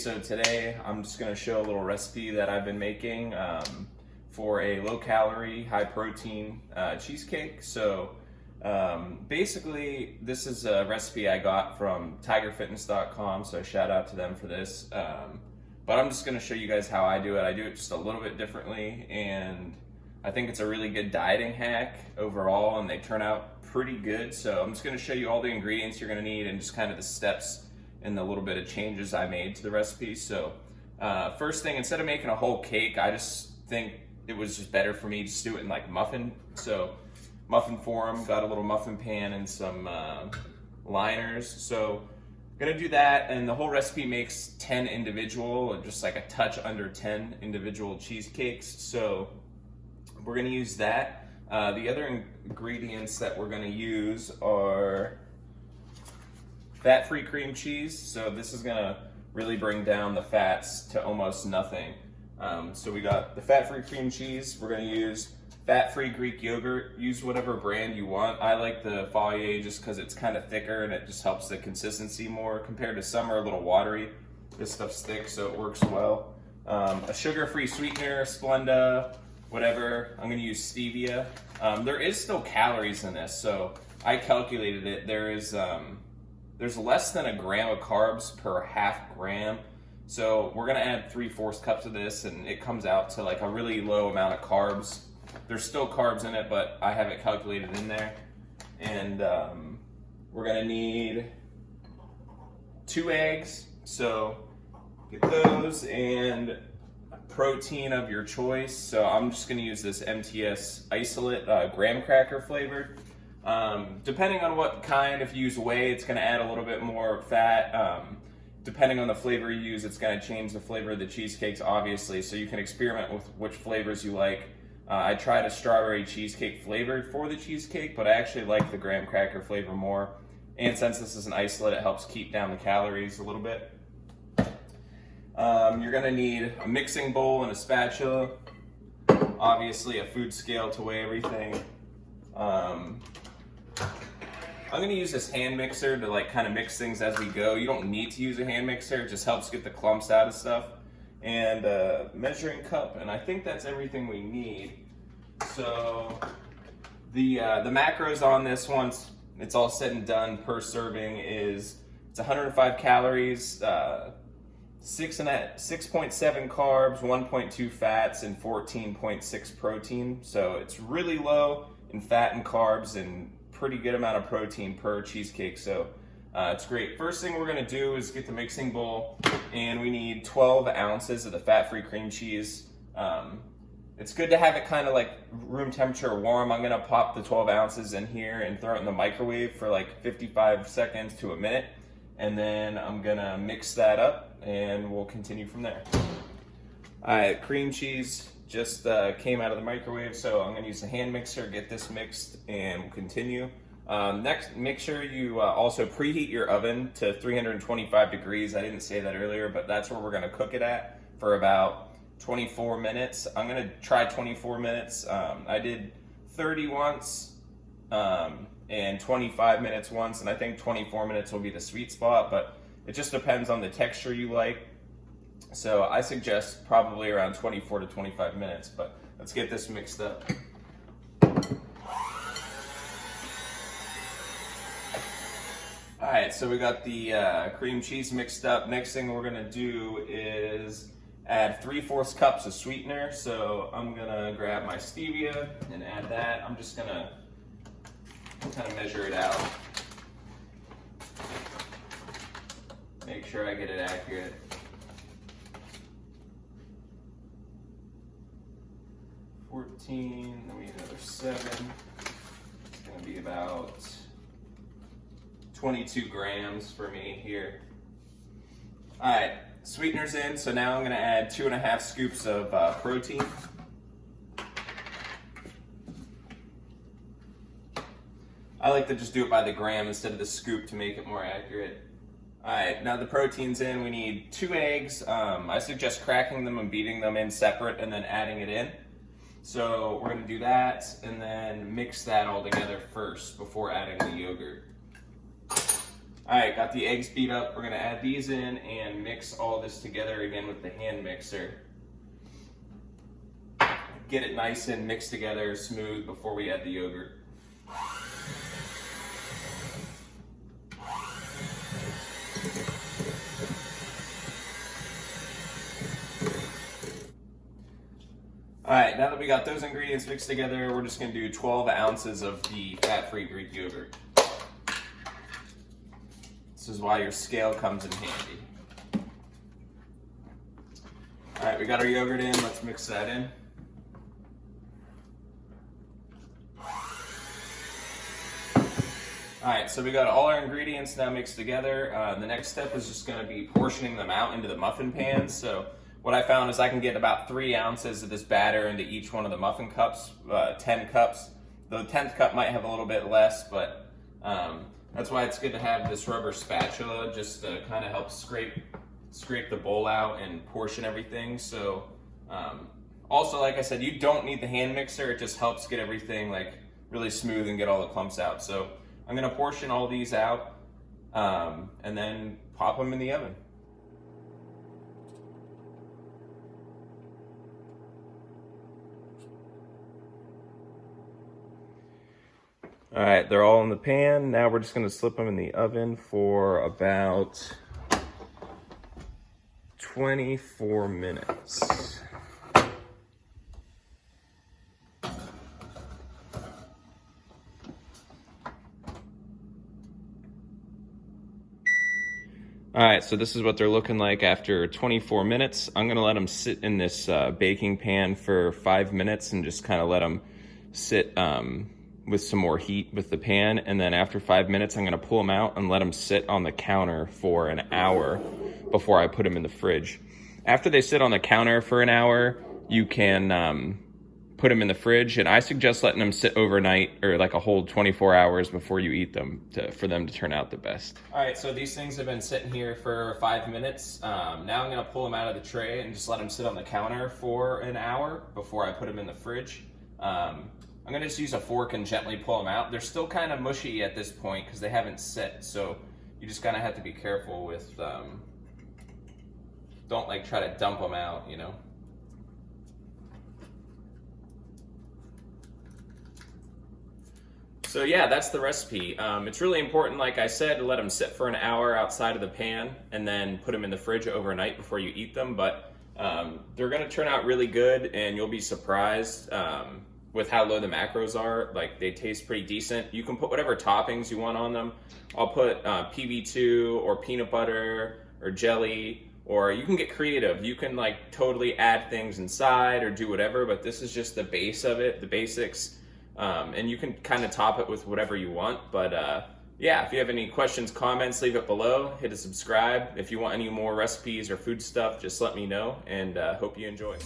So today I'm just going to show a little recipe that I've been making for a low calorie, high protein cheesecake. So basically this is a recipe I got from tigerfitness.com, so shout out to them for this. But I'm just going to show you guys how I do it. I do it just a little bit differently, and I think it's a really good dieting hack overall, and they turn out pretty good. So I'm just going to show you all the ingredients you're going to need and just kind of the steps and the little bit of changes I made to the recipe. So first thing, instead of making a whole cake, I just think it was just better for me to just do it in like muffin. So muffin form, got a little muffin pan and some liners. So I'm gonna do that, and the whole recipe makes 10 individual, just like a touch under 10 individual cheesecakes. So we're gonna use that. The other ingredients that we're gonna use are fat-free cream cheese. So this is gonna really bring down the fats to almost nothing. So we got the fat-free cream cheese. We're gonna use fat-free Greek yogurt. Use whatever brand you want. I like the Folier just because it's kind of thicker and it just helps the consistency more. Compared to some are a little watery. This stuff's thick, so it works well. A sugar-free sweetener, Splenda, whatever. I'm gonna use stevia. There is still calories in this, so I calculated it. There's less than a gram of carbs per half gram. So we're gonna add 3/4 cups of this, and it comes out to like a really low amount of carbs. There's still carbs in it, but I have it calculated in there. And we're gonna need 2 eggs. So get those, and protein of your choice. So I'm just gonna use this MTS isolate graham cracker flavored. Depending on what kind, if you use whey, it's going to add a little bit more fat. Depending on the flavor you use, it's going to change the flavor of the cheesecakes, obviously, so you can experiment with which flavors you like. I tried a strawberry cheesecake flavored for the cheesecake, but I actually like the graham cracker flavor more. And since this is an isolate, it helps keep down the calories a little bit. You're going to need a mixing bowl and a spatula. Obviously, a food scale to weigh everything. I'm gonna use this hand mixer to like kind of mix things as we go. You don't need to use a hand mixer, it just helps get the clumps out of stuff. And measuring cup, and I think that's everything we need. So the macros on this, once it's all said and done, per serving it's 105 calories, 6.7 carbs, 1.2 fats, and 14.6 protein. So it's really low in fat and carbs and pretty good amount of protein per cheesecake, so it's great. First thing we're gonna do is get the mixing bowl, and we need 12 ounces of the fat-free cream cheese. It's good to have it kind of like room temperature warm. I'm gonna pop the 12 ounces in here and throw it in the microwave for like 55 seconds to a minute, and then I'm gonna mix that up and we'll continue from there. All right, cream cheese just came out of the microwave, so I'm gonna use the hand mixer, get this mixed, and we'll continue. Next, make sure you also preheat your oven to 325 degrees. I didn't say that earlier, but that's where we're gonna cook it at for about 24 minutes. I'm gonna try 24 minutes. I did 30 once and 25 minutes once, and I think 24 minutes will be the sweet spot, but it just depends on the texture you like. So I suggest probably around 24 to 25 minutes, but let's get this mixed up. All right, so we got the cream cheese mixed up. Next thing we're gonna do is add 3/4 cups of sweetener. So I'm gonna grab my stevia and add that. I'm just gonna kind of measure it out. Make sure I get it accurate. 14, then we need another 7. It's gonna be about 22 grams for me here. All right, sweetener's in, so now I'm gonna add 2.5 scoops of protein. I like to just do it by the gram instead of the scoop to make it more accurate. All right, now the protein's in, we need 2 eggs. I suggest cracking them and beating them in separate and then adding it in. So we're gonna do that and then mix that all together first before adding the yogurt. All right, got the eggs beat up. We're gonna add these in and mix all this together again with the hand mixer. Get it nice and mixed together, smooth before we add the yogurt. All right, now that we got those ingredients mixed together, we're just gonna do 12 ounces of the fat-free Greek yogurt. This is why your scale comes in handy. All right, we got our yogurt in, let's mix that in. All right, so we got all our ingredients now mixed together. The next step is just gonna be portioning them out into the muffin pans. So what I found is I can get about 3 ounces of this batter into each one of the muffin cups, 10 cups. The 10th cup might have a little bit less, but that's why it's good to have this rubber spatula just to kind of help scrape the bowl out and portion everything. So also, like I said, you don't need the hand mixer. It just helps get everything like really smooth and get all the clumps out. So I'm gonna portion all these out and then pop them in the oven. All right, they're all in the pan. Now we're just gonna slip them in the oven for about 24 minutes. All right, so this is what they're looking like after 24 minutes. I'm gonna let them sit in this baking pan for 5 minutes and just kind of let them sit with some more heat with the pan. And then after 5 minutes, I'm gonna pull them out and let them sit on the counter for an hour before I put them in the fridge. After they sit on the counter for an hour, you can put them in the fridge, and I suggest letting them sit overnight or like a whole 24 hours before you eat them for them to turn out the best. All right, so these things have been sitting here for 5 minutes. Now I'm gonna pull them out of the tray and just let them sit on the counter for an hour before I put them in the fridge. I'm gonna just use a fork and gently pull them out. They're still kind of mushy at this point because they haven't set, so you just kind of have to be careful with, don't like try to dump them out, you know? So yeah, that's the recipe. It's really important, like I said, to let them sit for an hour outside of the pan and then put them in the fridge overnight before you eat them, but they're gonna turn out really good and you'll be surprised with how low the macros are. Like, they taste pretty decent. You can put whatever toppings you want on them. I'll put PB2 or peanut butter or jelly, or you can get creative. You can like totally add things inside or do whatever, but this is just the base of it, the basics. And you can kind of top it with whatever you want. But yeah, if you have any questions, comments, leave it below. Hit a subscribe. If you want any more recipes or food stuff, just let me know, and hope you enjoy.